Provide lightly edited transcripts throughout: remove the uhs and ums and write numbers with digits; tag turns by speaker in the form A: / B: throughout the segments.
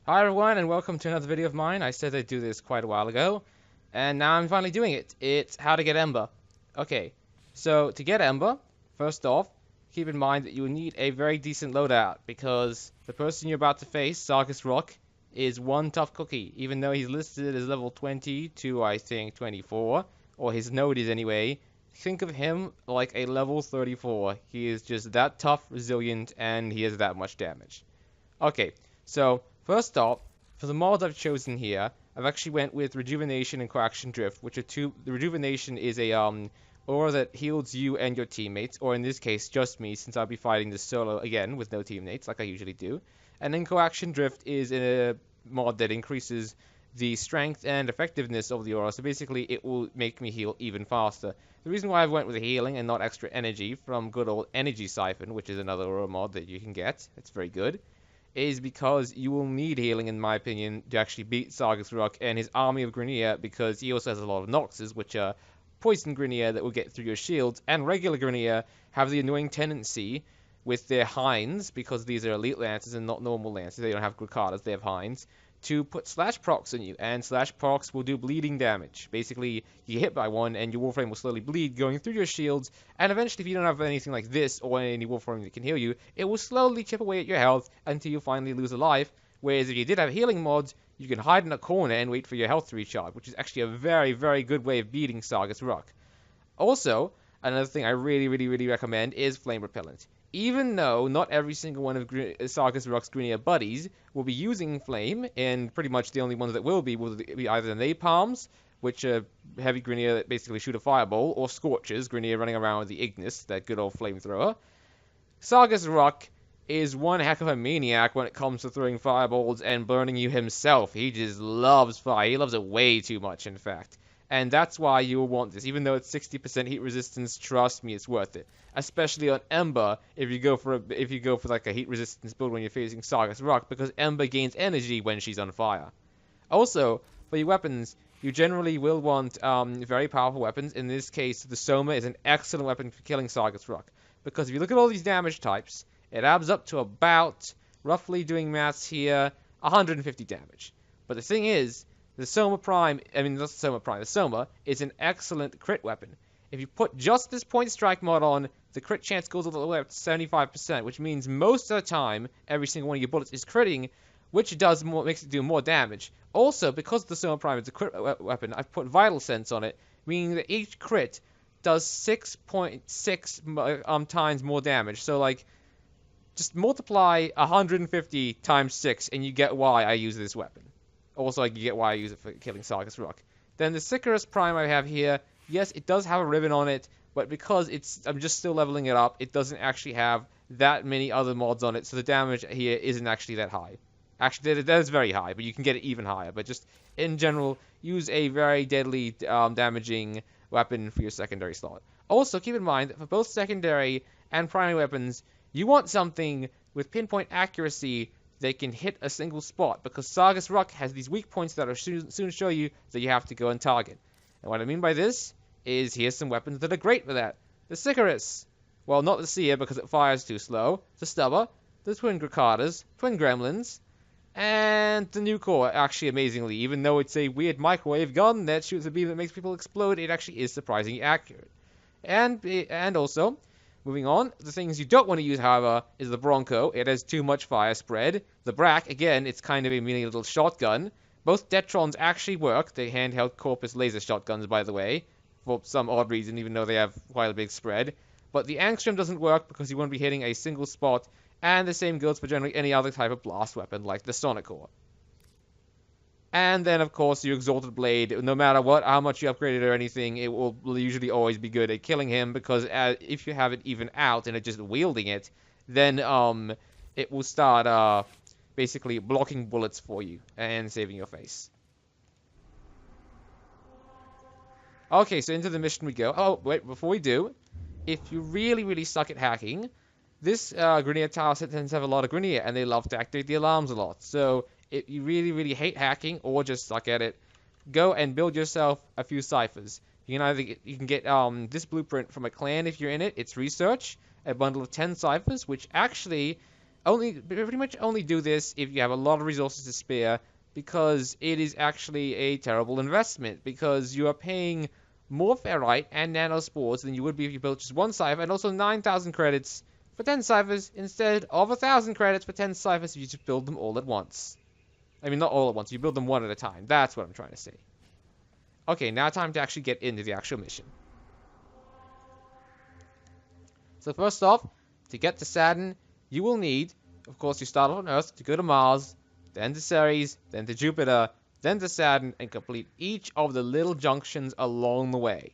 A: Hi everyone, and welcome to another video of mine. I said I'd do this quite a while ago, and now I'm finally doing it. It's how to get Ember. Okay, so to get Ember, first off, keep in mind that you will need a very decent loadout, because the person you're about to face, Sargus Rock, is one tough cookie, even though he's listed as level 20 to, I think, 24, or his node is anyway. Think of him like a level 34. He is just that tough, resilient, and he has that much damage. Okay, so first off, for the mods I've chosen here, I've actually went with Rejuvenation and Coaction Drift, which are two. The Rejuvenation is a aura that heals you and your teammates, or in this case, just me, since I'll be fighting this solo again with no teammates, like I usually do. And then Coaction Drift is a mod that increases the strength and effectiveness of the aura, so basically it will make me heal even faster. The reason why I went with healing and not extra energy from good old Energy Siphon, which is another aura mod that you can get, it's very good, is because you will need healing, in my opinion, to actually beat Sargus Rock and his army of Grineer, because he also has a lot of Noxes, which are poison Grineer that will get through your shields, and regular Grineer have the annoying tendency with their Hinds, because these are elite lances and not normal lances, they don't have Gricadas, they have Hinds, to put slash procs on you, and slash procs will do bleeding damage. Basically, you get hit by one, and your Warframe will slowly bleed, going through your shields, and eventually, if you don't have anything like this, or any Warframe that can heal you, it will slowly chip away at your health until you finally lose a life, whereas if you did have healing mods, you can hide in a corner and wait for your health to recharge, which is actually a very, very good way of beating Sargus Rock. Also, another thing I really recommend is Flame Repellent. Even though not every single one of Sargus Rock's Grineer buddies will be using Flame, and pretty much the only ones that will be either Napalms, which are heavy Grineer that basically shoot a fireball, or Scorches, Grineer running around with the Ignis, that good old flamethrower. Sargus Rock is one heck of a maniac when it comes to throwing fireballs and burning you himself. He just loves fire. He loves it way too much, in fact. And that's why you will want this. Even though it's 60% heat resistance, trust me, it's worth it. Especially on Ember, if you go for like a heat resistance build when you're facing Sargus Rock, because Ember gains energy when she's on fire. Also, for your weapons, you generally will want very powerful weapons. In this case, the Soma is an excellent weapon for killing Sargus Rock, because if you look at all these damage types, it adds up to about, roughly doing maths here, 150 damage. But the thing is, the Soma Prime, not the Soma Prime, the Soma is an excellent crit weapon. If you put just this point strike mod on, the crit chance goes all the way up to 75%, which means most of the time, every single one of your bullets is critting, which makes it do more damage. Also, because the Soma Prime is a crit weapon, I've put Vital Sense on it, meaning that each crit does 6.6 times more damage. So, like, just multiply 150 times 6, and you get why I use this weapon. Also, you get why I use it for killing Sargus Rock. Then the Sicarus Prime I have here, yes, it does have a ribbon on it, but because I'm just still leveling it up, it doesn't actually have that many other mods on it, so the damage here isn't actually that high. Actually, that is very high, but you can get it even higher. But just, in general, use a very deadly, damaging weapon for your secondary slot. Also, keep in mind that for both secondary and primary weapons, you want something with pinpoint accuracy they can hit a single spot, because Sargus Rock has these weak points that will soon show you that you have to go and target. And what I mean by this is, here's some weapons that are great for that. The Sicarus. Well, not the Seer, because it fires too slow. The Stubber. The Twin Gricadas. Twin Gremlins. And the new core, actually, amazingly. Even though it's a weird microwave gun that shoots a beam that makes people explode, it actually is surprisingly accurate. And also, moving on, the things you don't want to use, however, is the Bronco. It has too much fire spread. The Brack, again, it's kind of a mini little shotgun. Both Detrons actually work. They're handheld Corpus laser shotguns, by the way, for some odd reason, even though they have quite a big spread. But the Angstrom doesn't work because you won't be hitting a single spot, and the same goes for generally any other type of blast weapon, like the Sonic Core. And then, of course, your Exalted Blade, no matter how much you upgrade it or anything, it will usually always be good at killing him, because if you have it even out and it's just wielding it, then it will start basically blocking bullets for you and saving your face. Okay, so into the mission we go. Oh, wait, before we do, if you really suck at hacking, this Grineer tower tends to have a lot of Grineer, and they love to activate the alarms a lot. So, if you really hate hacking, or just suck at it, go and build yourself a few ciphers. You can get this blueprint from a clan if you're in it. It's research, a bundle of 10 ciphers, which actually pretty much only do this if you have a lot of resources to spare, because it is actually a terrible investment, because you are paying more ferrite and nanospores than you would be if you built just one cipher, and also 9,000 credits for 10 ciphers instead of 1,000 credits for 10 ciphers if you just build them all at once. I mean, not all at once, you build them one at a time. That's what I'm trying to say. Okay, now time to actually get into the actual mission. So first off, to get to Saturn, you will need, of course, you start off on Earth to go to Mars, then to Ceres, then to Jupiter, then to Saturn, and complete each of the little junctions along the way.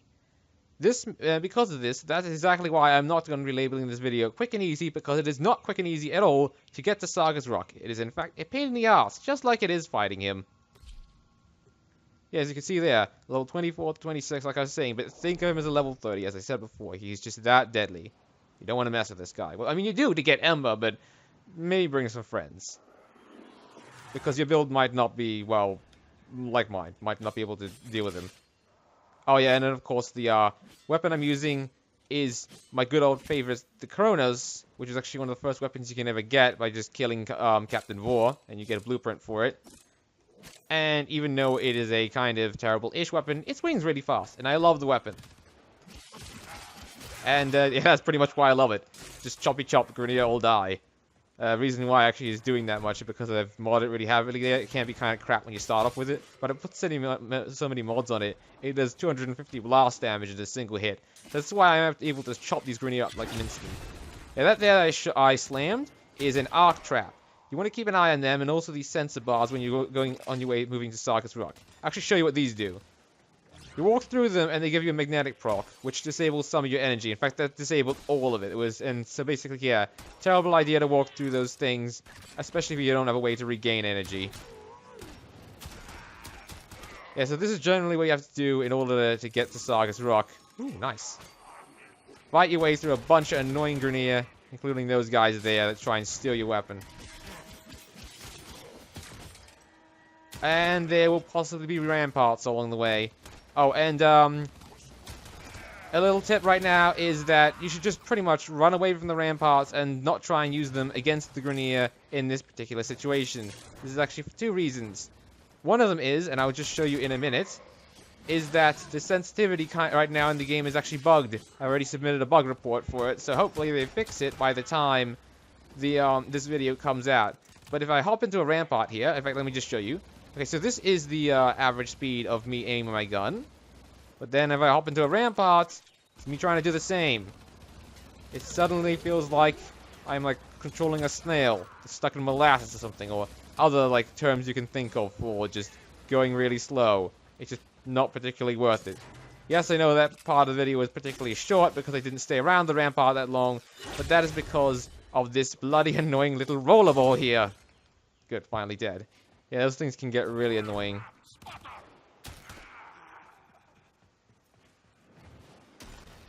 A: Because of this, that is exactly why I'm not going to be labeling this video quick and easy, because it is not quick and easy at all to get to Sarga's Rock. It is in fact a pain in the ass, just like it is fighting him. Yeah, as you can see there, level 24 to 26, like I was saying, but think of him as a level 30, as I said before. He's just that deadly. You don't want to mess with this guy. Well, I mean, you do to get Ember, but maybe bring some friends. Because your build might not be, well, like mine. Might not be able to deal with him. Oh yeah, and then of course the weapon I'm using is my good old favorite, the Kronos, which is actually one of the first weapons you can ever get by just killing Captain Vor, and you get a blueprint for it. And even though it is a kind of terrible-ish weapon, it swings really fast, and I love the weapon. And yeah, that's pretty much why I love it. Just choppy chop, Grineer will die. Reason why actually is doing that much is because I've modded it really heavily there. It can be kind of crap when you start off with it, but I put so many mods on it. It does 250 blast damage in a single hit. That's why I'm able to chop these Grineer up like an instant. Yeah, that there I slammed is an arc trap. You want to keep an eye on them, and also these sensor bars when you're going on your way moving to Sarga's Rock. I'll actually show you what these do. You walk through them, and they give you a magnetic proc, which disables some of your energy. In fact, that disabled all of it. And so basically, yeah, terrible idea to walk through those things, especially if you don't have a way to regain energy. Yeah, so this is generally what you have to do in order to get to Sarga's Rock. Ooh, nice. Fight your way through a bunch of annoying Grineer, including those guys there that try and steal your weapon. And there will possibly be ramparts along the way. Oh, and a little tip right now is that you should just pretty much run away from the ramparts and not try and use them against the Grineer in this particular situation. This is actually for two reasons. One of them is, and I'll just show you in a minute, is that the sensitivity right now in the game is actually bugged. I already submitted a bug report for it, so hopefully they fix it by the time this video comes out. But if I hop into a rampart here, in fact, let me just show you. Okay, so this is the average speed of me aiming my gun. But then if I hop into a rampart, it's me trying to do the same. It suddenly feels like I'm like controlling a snail stuck in molasses or something, or other like terms you can think of for just going really slow. It's just not particularly worth it. Yes, I know that part of the video was particularly short because I didn't stay around the rampart that long, but that is because of this bloody annoying little rollerball here. Good, finally dead. Yeah, those things can get really annoying.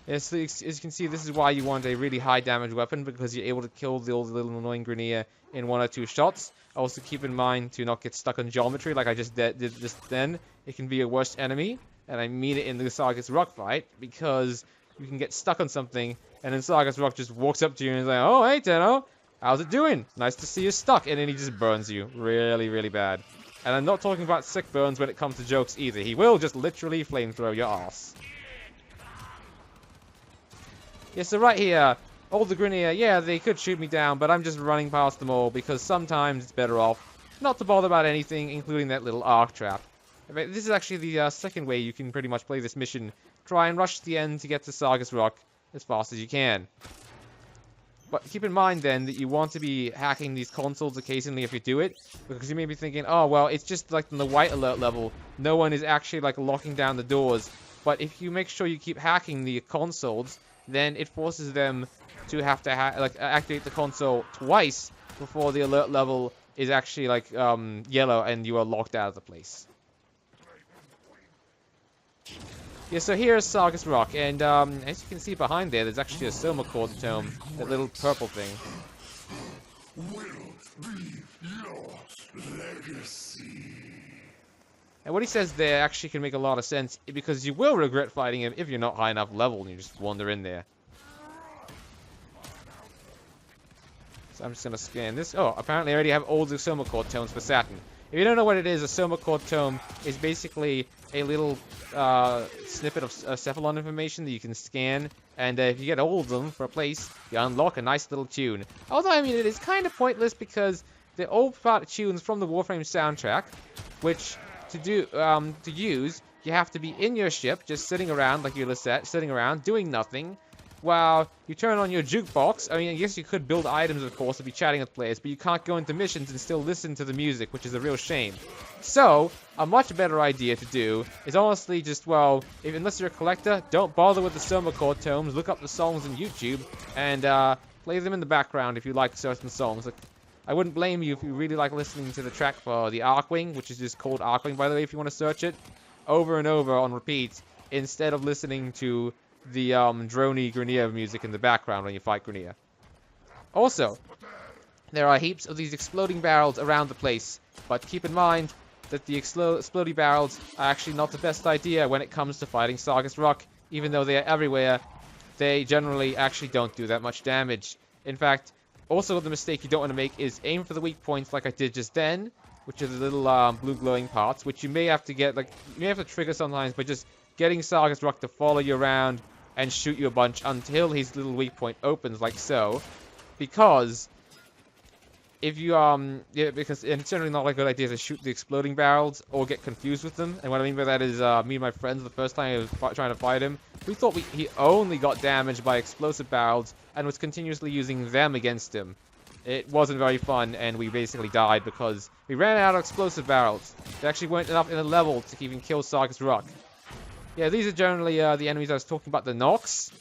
A: Yeah, so as you can see, this is why you want a really high damage weapon, because you're able to kill all the little annoying Grineer in 1 or 2 shots. Also keep in mind to not get stuck on geometry like I just did just then. It can be your worst enemy, and I mean it in the Sarga's Rock fight, because you can get stuck on something, and then Sarga's Rock just walks up to you and is like, "Oh, hey, Tenno. How's it doing? Nice to see you stuck." And then he just burns you. Really, really bad. And I'm not talking about sick burns when it comes to jokes either. He will just literally flamethrow your ass. Yeah, so right here, all the Grineer, yeah, they could shoot me down, but I'm just running past them all because sometimes it's better off not to bother about anything, including that little arc trap. This is actually the second way you can pretty much play this mission. Try and rush to the end to get to Sarga's Rock as fast as you can. But keep in mind then that you want to be hacking these consoles occasionally if you do it, because you may be thinking, oh well, it's just like in the white alert level, no one is actually like locking down the doors. But if you make sure you keep hacking the consoles, then it forces them to have to activate the console twice before the alert level is actually like yellow and you are locked out of the place. Yeah, so here's Sarga's Rock, and as you can see behind there's actually a Soma Core tome, that little purple thing. Will be your legacy. And what he says there actually can make a lot of sense, because you will regret fighting him if you're not high enough level and you just wander in there. So I'm just gonna scan this. Oh, apparently I already have all the Soma Core tomes for Saturn. If you don't know what it is, a Soma Core tome is basically a little snippet of Cephalon information that you can scan, and if you get all of them for a place, you unlock a nice little tune. Although, I mean, it is kind of pointless because they're all part of tunes from the Warframe soundtrack, which to use, you have to be in your ship, just sitting around like your Lisette, sitting around, doing nothing, while you turn on your jukebox. I mean, I guess you could build items, of course, to be chatting with players, but you can't go into missions and still listen to the music, which is a real shame. So, a much better idea to do is honestly just, well, unless you're a collector, don't bother with the Soma Core tomes, look up the songs on YouTube, and play them in the background if you like certain songs. Like, I wouldn't blame you if you really like listening to the track for the Arkwing, which is just called Arkwing, by the way, if you want to search it, over and over on repeat, instead of listening to the drony Grineer music in the background when you fight Grineer. Also, there are heaps of these exploding barrels around the place, but keep in mind that the exploding barrels are actually not the best idea when it comes to fighting Sargus Rock. Even though they are everywhere, they generally actually don't do that much damage. In fact, also the mistake you don't want to make is aim for the weak points like I did just then, which are the little blue glowing parts, which you may have to get, like, you may have to trigger sometimes by just getting Sargus Rock to follow you around and shoot you a bunch until his little weak point opens, like so. Because if you, because it's generally not a good idea to shoot the exploding barrels or get confused with them. And what I mean by that is, me and my friends, the first time I was trying to fight him, we thought he only got damaged by explosive barrels and was continuously using them against him. It wasn't very fun, and we basically died because we ran out of explosive barrels. There actually weren't enough in the level to even kill Sargus Rock. Yeah, these are generally the enemies I was talking about, the Nox.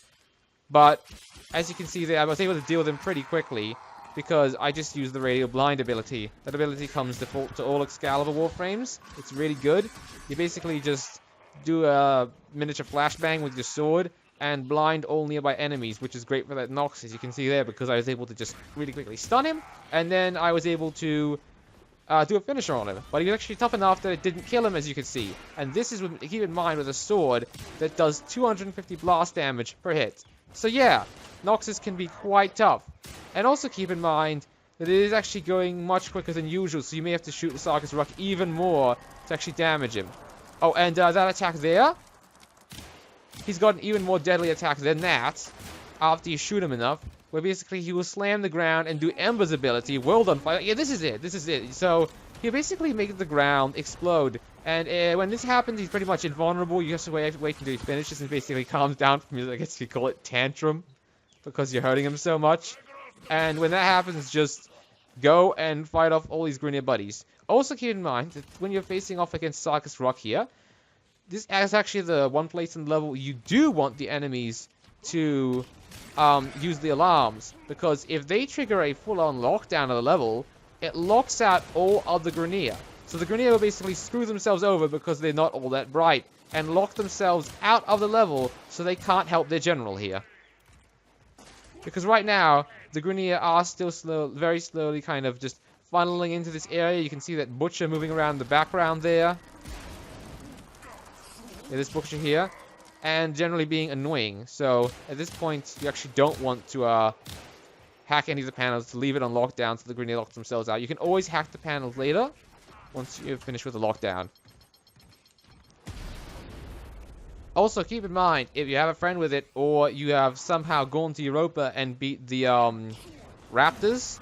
A: But, as you can see there, I was able to deal with them pretty quickly because I just used the Radio Blind ability. That ability comes default to all Excalibur Warframes. It's really good. You basically just do a miniature flashbang with your sword and blind all nearby enemies, which is great for that Nox, as you can see there, because I was able to just really quickly stun him, and then I was able to do a finisher on him. But he was actually tough enough that it didn't kill him, as you can see. And this is, keep in mind, with a sword that does 250 blast damage per hit. So yeah, Noxes can be quite tough. And also keep in mind that it is actually going much quicker than usual, so you may have to shoot the Sargus Rock even more to actually damage him. Oh, and that attack there, he's got an even more deadly attack than that, after you shoot him enough, where basically he will slam the ground and do Ember's ability, World on Fire. Yeah, this is it. So, he basically makes the ground explode, and when this happens, he's pretty much invulnerable. You have to wait until he finishes and basically calms down from his, I guess you call it, tantrum, because you're hurting him so much. And when that happens, just go and fight off all these Grineer buddies. Also keep in mind that when you're facing off against Sargus Rock here, this is actually the one place in the level you do want the enemies to use the alarms, because if they trigger a full-on lockdown of the level, it locks out all other Grineer. So the Grineer will basically screw themselves over because they're not all that bright, and lock themselves out of the level so they can't help their general here. Because right now, the Grineer are still very slowly kind of just funneling into this area. You can see that Butcher moving around the background there. Yeah, this Butcher here. And generally being annoying. So, at this point, you actually don't want to hack any of the panels to leave it on lockdown so the Grineer locks themselves out. You can always hack the panels later, once you've finished with the lockdown. Also, keep in mind, if you have a friend with it, or you have somehow gone to Europa and beat the Raptors,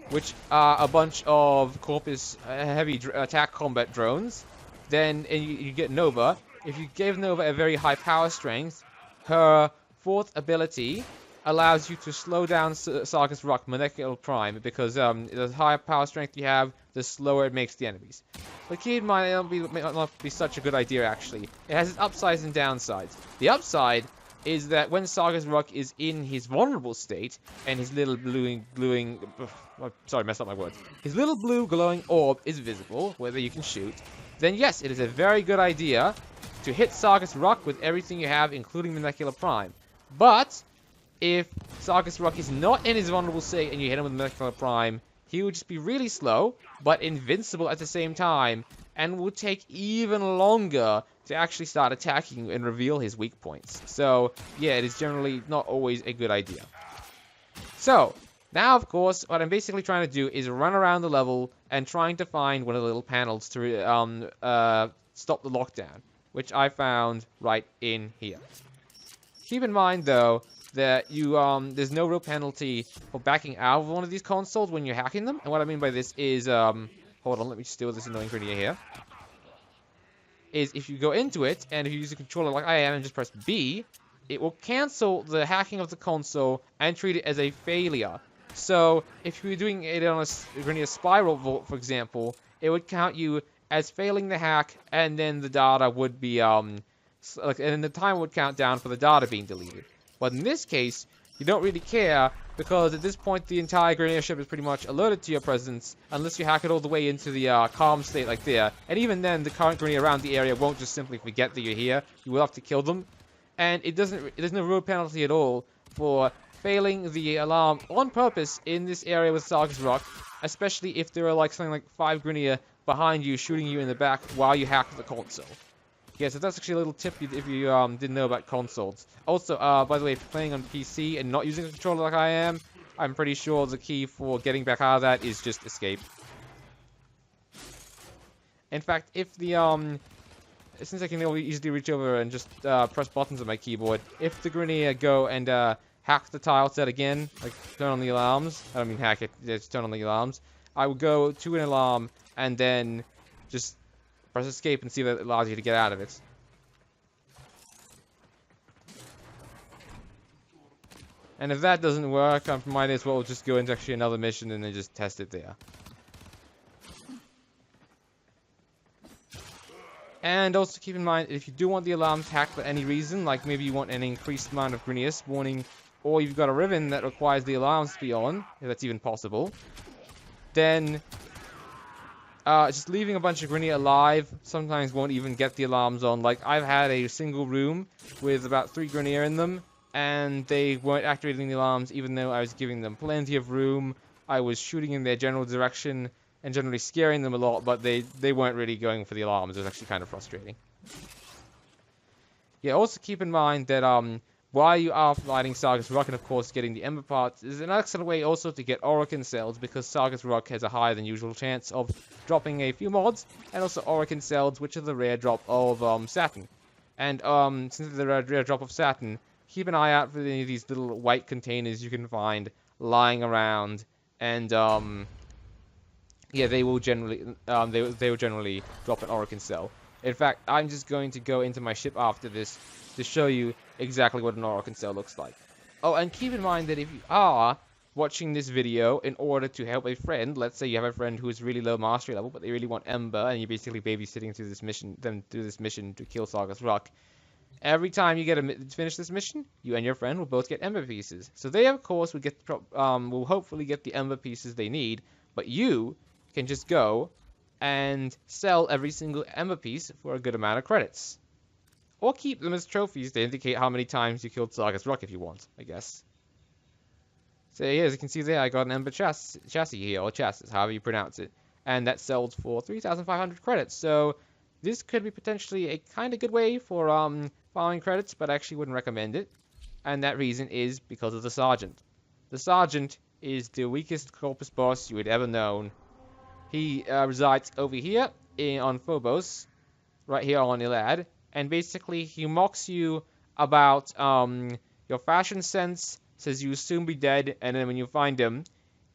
A: which are a bunch of Corpus heavy attack combat drones, then you get Nova. If you gave Nova a very high power strength, her fourth ability allows you to slow down Sargus Rock Molecular Prime, because the higher power strength you have, the slower it makes the enemies. But keep in mind, it may not be such a good idea, actually. It has its upsides and downsides. The upside is that when Sargus Rock is in his vulnerable state, and his little sorry, messed up my words. His little blue glowing orb is visible, whether you can shoot, then yes, it is a very good idea to hit Sargus Rock with everything you have, including Molecular Prime. But if Sargus Rock is not in his vulnerable state and you hit him with Molecular Prime, he would just be really slow, but invincible at the same time, and would take even longer to actually start attacking and reveal his weak points. So, yeah, it is generally not always a good idea. So, Now, of course, what I'm basically trying to do is run around the level and trying to find one of the little panels to stop the lockdown, which I found right in here. Keep in mind, though, that there's no real penalty for backing out of one of these consoles when you're hacking them. And what I mean by this is, hold on, let me steal this annoying grenade here. Is if you go into it, and if you use a controller like I am and just press B, it will cancel the hacking of the console and treat it as a failure. So, if you're doing it on a grenade spiral vault, for example, it would count you as failing the hack, and then the data would be, and the time would count down for the data being deleted. But in this case, you don't really care, because at this point the entire grenadier ship is pretty much alerted to your presence, unless you hack it all the way into the calm state like there. And even then, the current grenadier around the area won't just simply forget that you're here. You will have to kill them. And there's no real penalty at all for failing the alarm on purpose in this area with Sargus Rock, especially if there are like something like 5 grenadier behind you shooting you in the back while you hack the console. Yeah, so that's actually a little tip if you didn't know about consoles. Also, by the way, if you're playing on PC and not using a controller like I am, I'm pretty sure the key for getting back out of that is just escape. In fact, if the since I can easily reach over and just press buttons on my keyboard, if the grenadier go and hack the tile set again, like turn on the alarms, I don't mean hack it, just turn on the alarms, I would go to an alarm and then just press escape and see if it allows you to get out of it. And if that doesn't work, I might as well just go into actually another mission and then just test it there. And also keep in mind, if you do want the alarms hacked for any reason, like maybe you want an increased amount of grenadier spawning, or you've got a ribbon that requires the alarms to be on, if that's even possible, then just leaving a bunch of grenadier alive sometimes won't even get the alarms on. Like, I've had a single room with about 3 grenadier in them, and they weren't activating the alarms even though I was giving them plenty of room. I was shooting in their general direction and generally scaring them a lot, but they weren't really going for the alarms. It was actually kind of frustrating. Yeah, also keep in mind that while you are fighting Sargus Rock and of course getting the Ember parts, is an excellent way also to get Orokin cells, because Sargus Rock has a higher than usual chance of dropping a few mods, and also Orokin cells, which are the rare drop of Saturn. And since they're a rare drop of Saturn, keep an eye out for any of these little white containers you can find lying around, and yeah, they will generally they will generally drop an Orokin cell. In fact, I'm just going to go into my ship after this to show you exactly what an Orokin cell looks like. Oh, and keep in mind that if you are watching this video in order to help a friend, let's say you have a friend who is really low mastery level, but they really want Ember, and you're basically babysitting through this mission to kill Sargus Rock. Every time you finish this mission, you and your friend will both get Ember pieces. So they, of course, will hopefully get the Ember pieces they need, but you can just go and sell every single Ember piece for a good amount of credits. Or keep them as trophies to indicate how many times you killed Sargus Rock if you want, I guess. So yeah, as you can see there, I got an Ember chassis here, or chassis, however you pronounce it. And that sells for 3,500 credits, so this could be potentially a kind of good way for farming credits, but I actually wouldn't recommend it. And that reason is because of the Sergeant. The Sergeant is the weakest Corpus boss you would ever known. He resides over here on Phobos, right here on Elad, and basically he mocks you about your fashion sense, says you'll soon be dead, and then when you find him,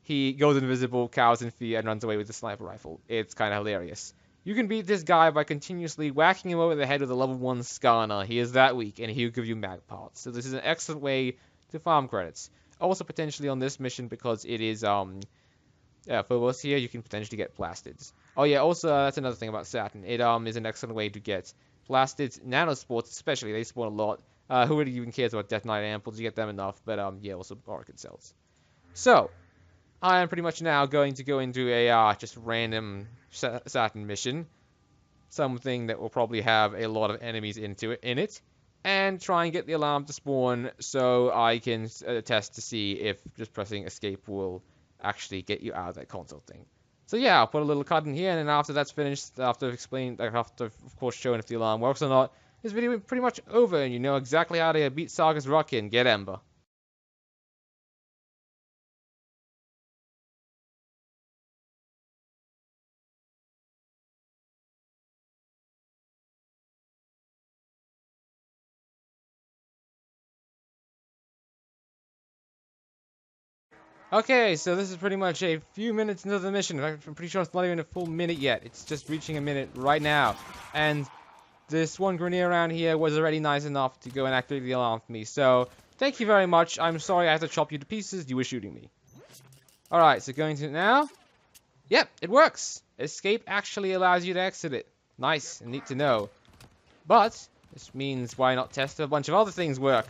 A: he goes invisible, cows in fear, and runs away with a sniper rifle. It's kind of hilarious. You can beat this guy by continuously whacking him over the head with a level 1 Skarner. He is that weak, and he'll give you mag parts. So this is an excellent way to farm credits. Also potentially on this mission, because it is Phobos here, you can potentially get plastids. Oh yeah, also that's another thing about Saturn. It is an excellent way to get plastids, nanosports especially. They spawn a lot. Who really even cares about Death Knight amples? You get them enough, but yeah, also Orokin cells. So I am pretty much now going to go into a just random Saturn mission, something that will probably have a lot of enemies in it, and try and get the alarm to spawn so I can test to see if just pressing escape will actually get you out of that console thing. So yeah, I'll put a little cut in here, and then after that's finished, after of course showing if the alarm works or not, this video is pretty much over, and you know exactly how to beat Sargus Rock and get Ember. Okay, so this is pretty much a few minutes into the mission. In fact, I'm pretty sure it's not even a full minute yet. It's just reaching a minute right now. And this one grenade around here was already nice enough to go and activate the alarm for me. So, thank you very much. I'm sorry I had to chop you to pieces. You were shooting me. Alright, so going to it now. Yep, it works. Escape actually allows you to exit it. Nice and neat to know. But, this means why not test if a bunch of other things work?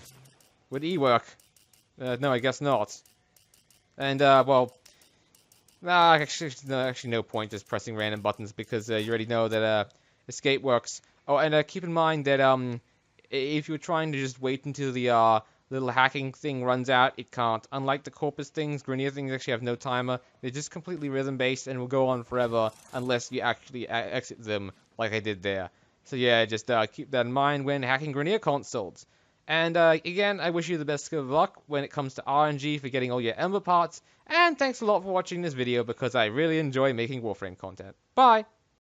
A: Would E work? No, I guess not. And, well, actually no point just pressing random buttons because you already know that escape works. Oh, and keep in mind that if you're trying to just wait until the little hacking thing runs out, it can't. Unlike the corpus things, Grenier things actually have no timer. They're just completely rhythm-based and will go on forever unless you actually exit them like I did there. So yeah, just keep that in mind when hacking Grenier consoles. And again, I wish you the best of luck when it comes to RNG for getting all your Ember parts. And thanks a lot for watching this video because I really enjoy making Warframe content. Bye!